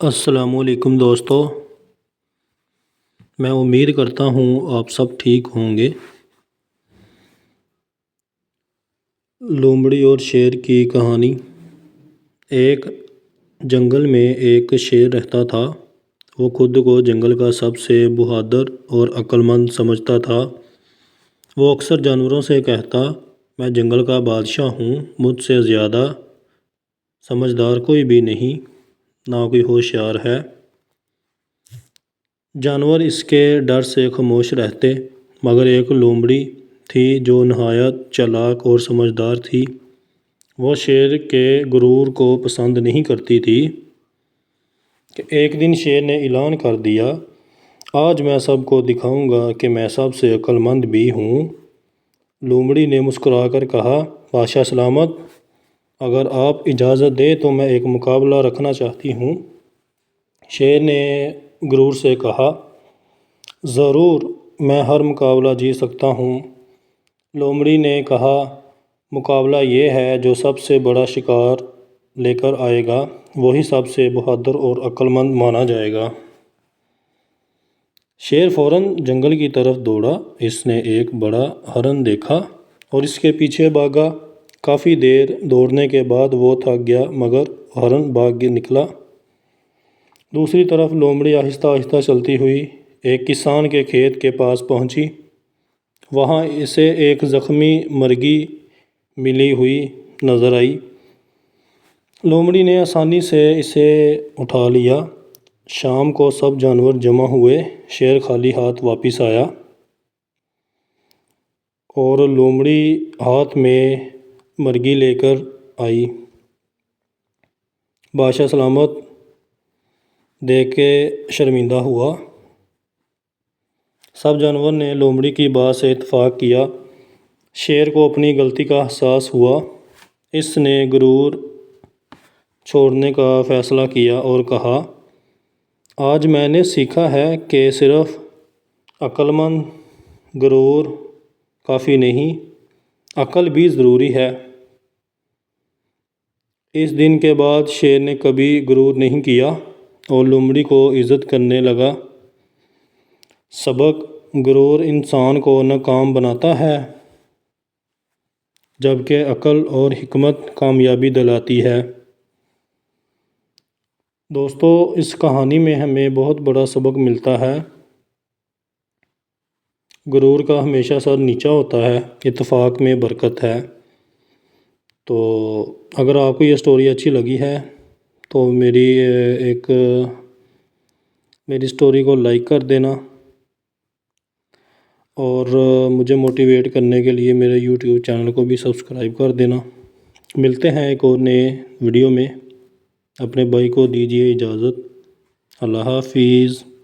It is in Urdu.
السلام علیکم دوستو، میں امید کرتا ہوں آپ سب ٹھیک ہوں گے۔ لومڑی اور شیر کی کہانی۔ ایک جنگل میں ایک شیر رہتا تھا۔ وہ خود کو جنگل کا سب سے بہادر اور عقل مند سمجھتا تھا۔ وہ اکثر جانوروں سے کہتا، میں جنگل کا بادشاہ ہوں، مجھ سے زیادہ سمجھدار کوئی بھی نہیں، نہ کوئی ہوشیار ہے۔ جانور اس کے ڈر سے خاموش رہتے، مگر ایک لومڑی تھی جو نہایت چالاک اور سمجھدار تھی۔ وہ شیر کے غرور کو پسند نہیں کرتی تھی۔ ایک دن شیر نے اعلان کر دیا، آج میں سب کو دکھاؤں گا کہ میں سب سے عقل مند بھی ہوں۔ لومڑی نے مسکرا کر کہا، بادشاہ سلامت، اگر آپ اجازت دیں تو میں ایک مقابلہ رکھنا چاہتی ہوں۔ شیر نے غرور سے کہا، ضرور، میں ہر مقابلہ جیت سکتا ہوں۔ لومڑی نے کہا، مقابلہ یہ ہے، جو سب سے بڑا شکار لے کر آئے گا وہی سب سے بہادر اور عقل مند مانا جائے گا۔ شیر فوراً جنگل کی طرف دوڑا۔ اس نے ایک بڑا ہرن دیکھا اور اس کے پیچھے بھاگا۔ کافی دیر دوڑنے کے بعد وہ تھک گیا، مگر ہرن بھاگ نکلا۔ دوسری طرف لومڑی آہستہ آہستہ چلتی ہوئی ایک کسان کے کھیت کے پاس پہنچی۔ وہاں اسے ایک زخمی مرغی ملی ہوئی نظر آئی۔ لومڑی نے آسانی سے اسے اٹھا لیا۔ شام کو سب جانور جمع ہوئے۔ شیر خالی ہاتھ واپس آیا اور لومڑی ہاتھ میں مرغی لے کر آئی۔ بادشاہ سلامت دیکھ کے شرمندہ ہوا۔ سب جانور نے لومڑی کی بات سے اتفاق کیا۔ شیر کو اپنی غلطی کا احساس ہوا۔ اس نے غرور چھوڑنے کا فیصلہ کیا اور کہا، آج میں نے سیکھا ہے کہ صرف عقل مند غرور کافی نہیں، عقل بھی ضروری ہے۔ اس دن کے بعد شیر نے کبھی غرور نہیں کیا اور لومڑی کو عزت کرنے لگا۔ سبق: غرور انسان کو ناکام بناتا ہے، جبکہ عقل اور حکمت کامیابی دلاتی ہے۔ دوستو، اس کہانی میں ہمیں بہت بڑا سبق ملتا ہے۔ غرور کا ہمیشہ سر نیچا ہوتا ہے، اتفاق میں برکت ہے۔ تو اگر آپ کو یہ سٹوری اچھی لگی ہے تو میری سٹوری کو لائک کر دینا اور مجھے موٹیویٹ کرنے کے لیے میرے یوٹیوب چینل کو بھی سبسکرائب کر دینا۔ ملتے ہیں ایک اور نئے ویڈیو میں۔ اپنے بھائی کو دیجیے اجازت۔ اللہ حافظ۔